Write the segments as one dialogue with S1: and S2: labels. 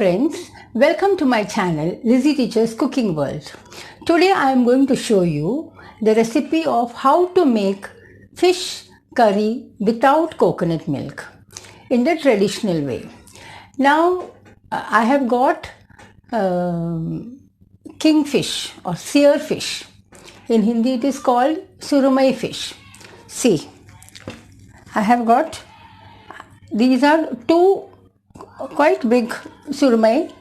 S1: friends, welcome to my channel Lizzie Teacher's Cooking World. Today I am going to show you the recipe of how to make fish curry without coconut milk in the traditional way. Now I have got kingfish or seer fish. In Hindi it is called surumai fish. See, I have got, these are two quite big surmai.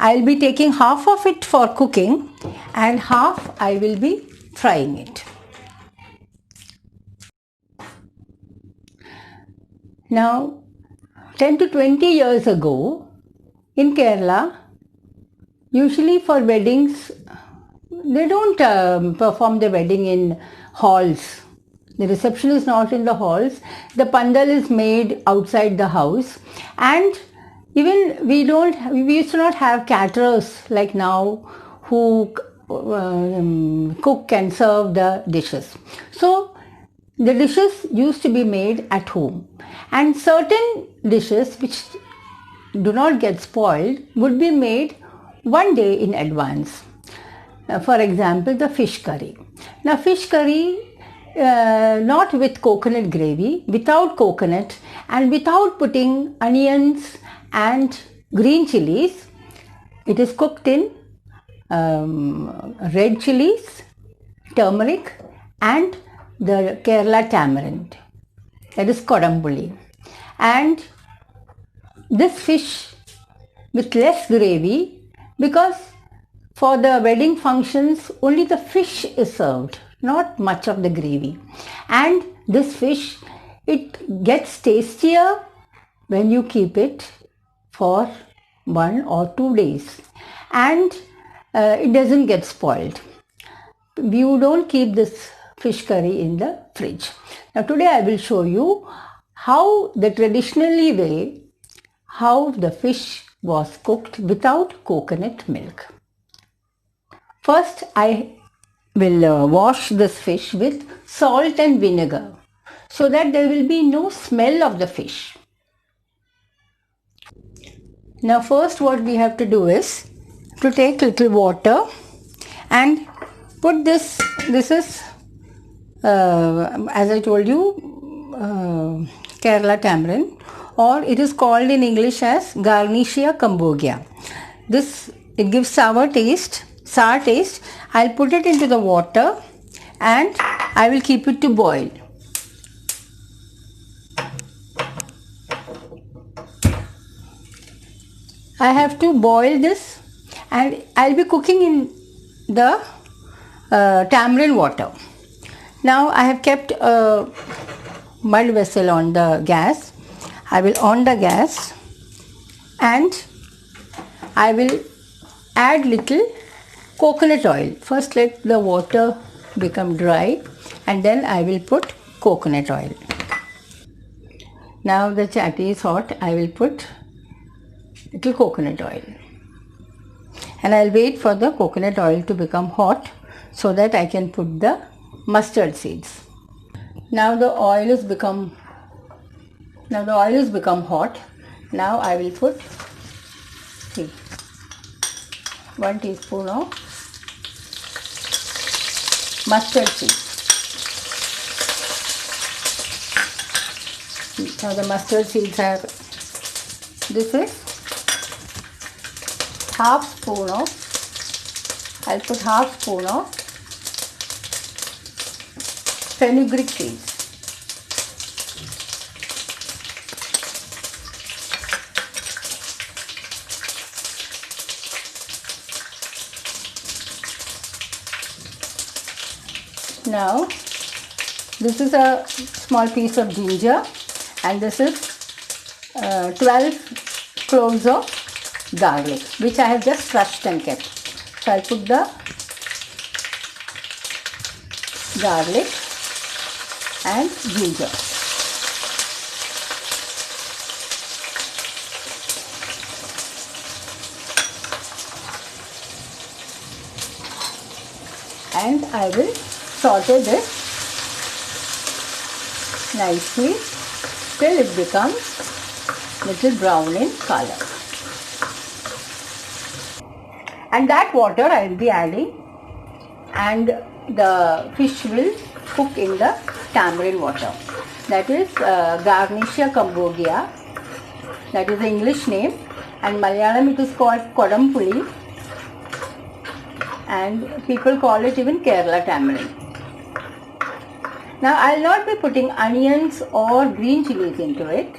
S1: I'll be taking half of it for cooking and half I will be frying it. Now 10 to 20 years ago in Kerala, usually for weddings, they don't perform the wedding in halls. The reception is not in the halls. The pandal is made outside the house, and even we used to not have caterers like now who cook and serve the dishes. So the dishes used to be made at home, and certain dishes which do not get spoiled would be made one day in advance. For example, the fish curry. Now fish curry, not with coconut gravy, without coconut and without putting onions and green chilies. It is cooked in red chilies, turmeric and the Kerala tamarind, that is kodambuli. And this fish with less gravy, because for the wedding functions only the fish is served, not much of the gravy. And this fish, it gets tastier when you keep it for 1 or 2 days, and it doesn't get spoiled. You don't keep this fish curry in the fridge. Now today I will show you how the traditionally way, how the fish was cooked without coconut milk. First I will wash this fish with salt and vinegar so that there will be no smell of the fish. Now first what we have to do is to take little water and put this is as I told you, Kerala tamarind, or it is called in English as Garnicia cambogia. It gives sour taste. I'll put it into the water and I will keep it to boil. I have to boil this, and I'll be cooking in the tamarind water. Now I have kept a mud vessel on the gas. I will on the gas and I will add little coconut oil. First let the water become dry and then I will put coconut oil. Now the chatti is hot, I will put little coconut oil. And I'll wait for the coconut oil to become hot so that I can put the mustard seeds. Now the oil has become hot. Now I will put 1 teaspoon of mustard seeds. Now the mustard seeds are, this is I'll put half spoon of fenugreek seeds. Now this is a small piece of ginger, and this is 12 cloves of garlic, which I have just crushed and kept. So I'll put the garlic and ginger. And I will saute this nicely till it becomes little brown in color. and that water I will be adding, and the fish will cook in the tamarind water. That is Garnicia cambogia. That is the English name, and Malayalam it is called Kodampuli, and people call it even Kerala tamarind. Now I will not be putting onions or green chilies into it,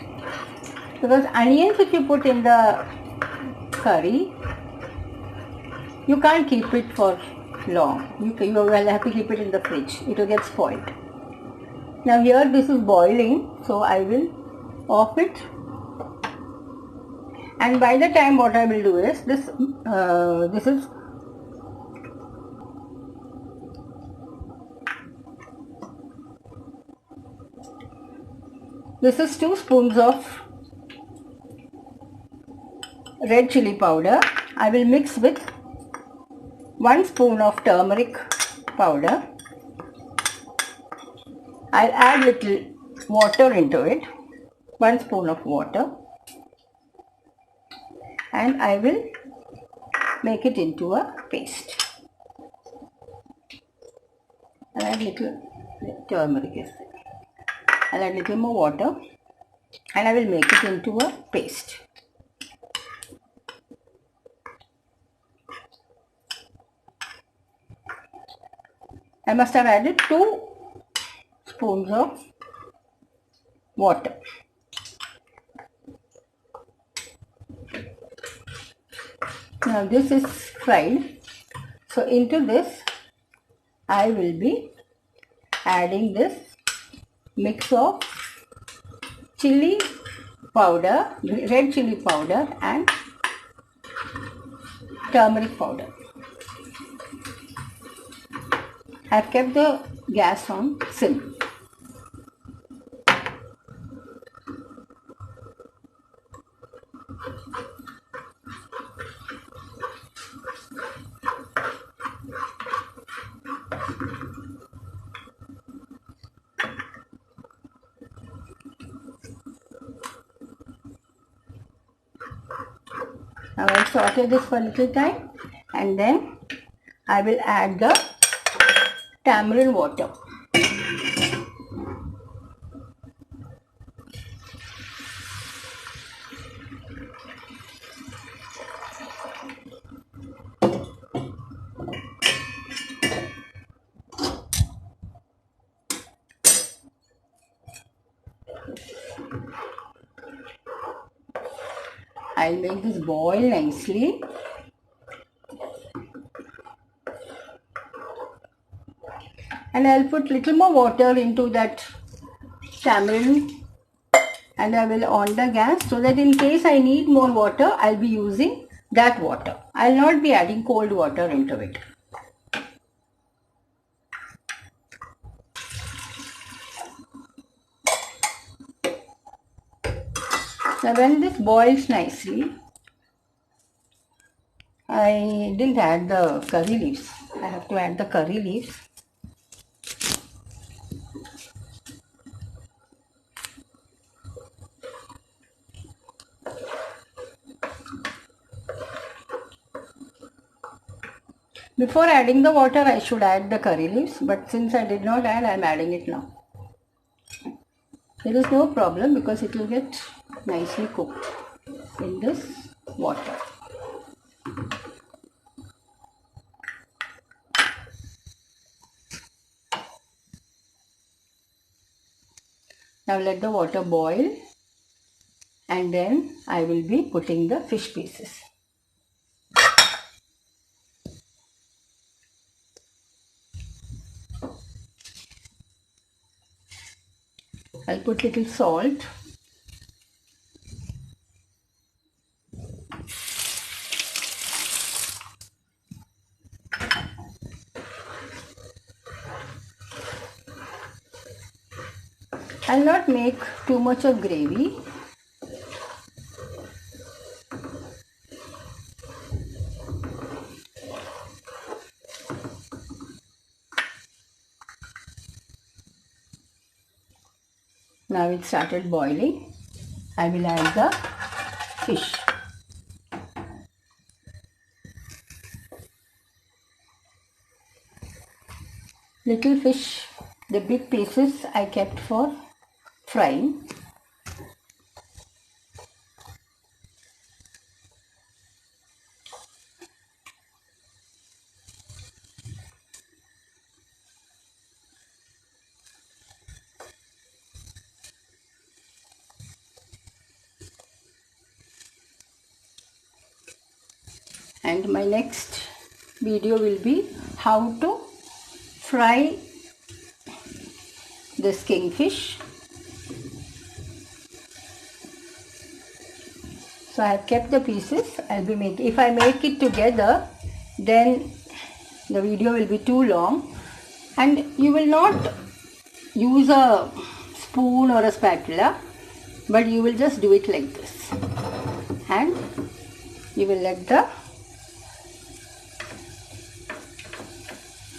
S1: because onions if you put in the curry, you can't keep it for long. You will have to keep it in the fridge. It will get spoiled. Now here this is boiling, so I will off it. And by the time what I will do is this is 2 spoons of red chili powder. I will mix with 1 spoon of turmeric powder. I'll add little water into it, 1 spoon of water, and I will make it into a paste. I'll add little turmeric. I'll add little more water, and I will make it into a paste. I must have added 2 spoons of water. Now this is fried, so into this I will be adding this mix of chili powder, red chili powder and turmeric powder. I have kept the gas on sim. Now I will saute this for a little time, and then I will add the tamarind water. I'll make this boil nicely. And I'll put little more water into that tamarind, and I will on the gas, so that in case I need more water, I'll be using that water. I'll not be adding cold water into it. Now when this boils nicely, I didn't add the curry leaves. I have to add the curry leaves. Before adding the water, I should add the curry leaves, but since I did not add, I am adding it now. There is no problem because it will get nicely cooked in this water. Now let the water boil, and then I will be putting the fish pieces. I'll put little salt. I'll not make too much of gravy. Now it started boiling. I will add the fish. little fish, the big pieces I kept for frying. And my next video will be how to fry this kingfish. So I have kept the pieces. I'll be making, if I make it together, then the video will be too long and you will not use a spoon or a spatula, but you will just do it like this, and you will let the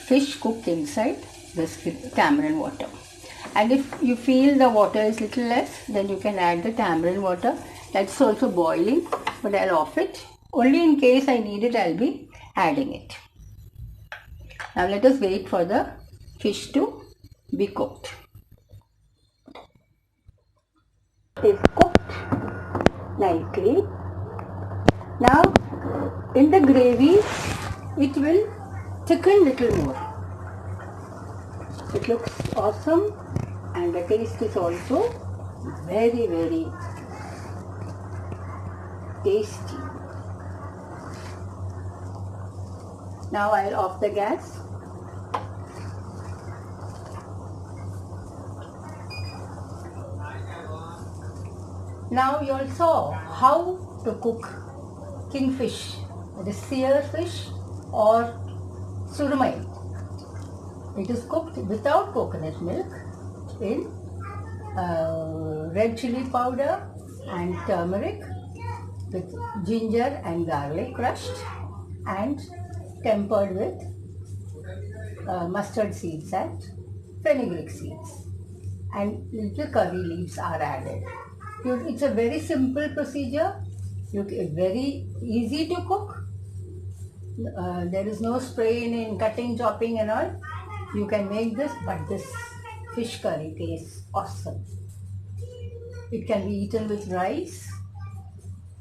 S1: fish cook inside this tamarind water. And if you feel the water is little less, then you can add the tamarind water. That's also boiling, but I'll off it. Only in case I need it, I'll be adding it. Now let us wait for the fish to be cooked. It is cooked nicely. Now in the gravy, it will thicken little more. It looks awesome and the taste is also very, very tasty. Now I'll off the gas. Now you all saw how to cook kingfish, the sear fish or surmai. It is cooked without coconut milk in red chili powder and turmeric with ginger and garlic crushed and tempered with mustard seeds and fenugreek seeds, and little curry leaves are added. It's a very simple procedure. It's very easy to cook. There is no strain in cutting, chopping and all. You can make this, but this fish curry tastes awesome. It can be eaten with rice.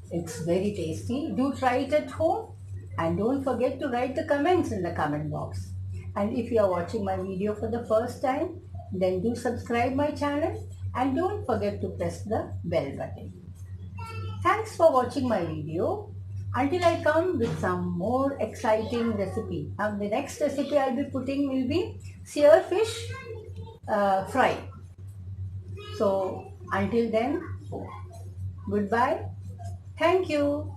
S1: It's very tasty. Do try it at home and don't forget to write the comments in the comment box. And if you are watching my video for the first time, then do subscribe my channel and don't forget to press the bell button. Thanks for watching my video. Until I come with some more exciting recipe. The next recipe I'll be putting will be sear fish fry. So until then, goodbye. Thank you.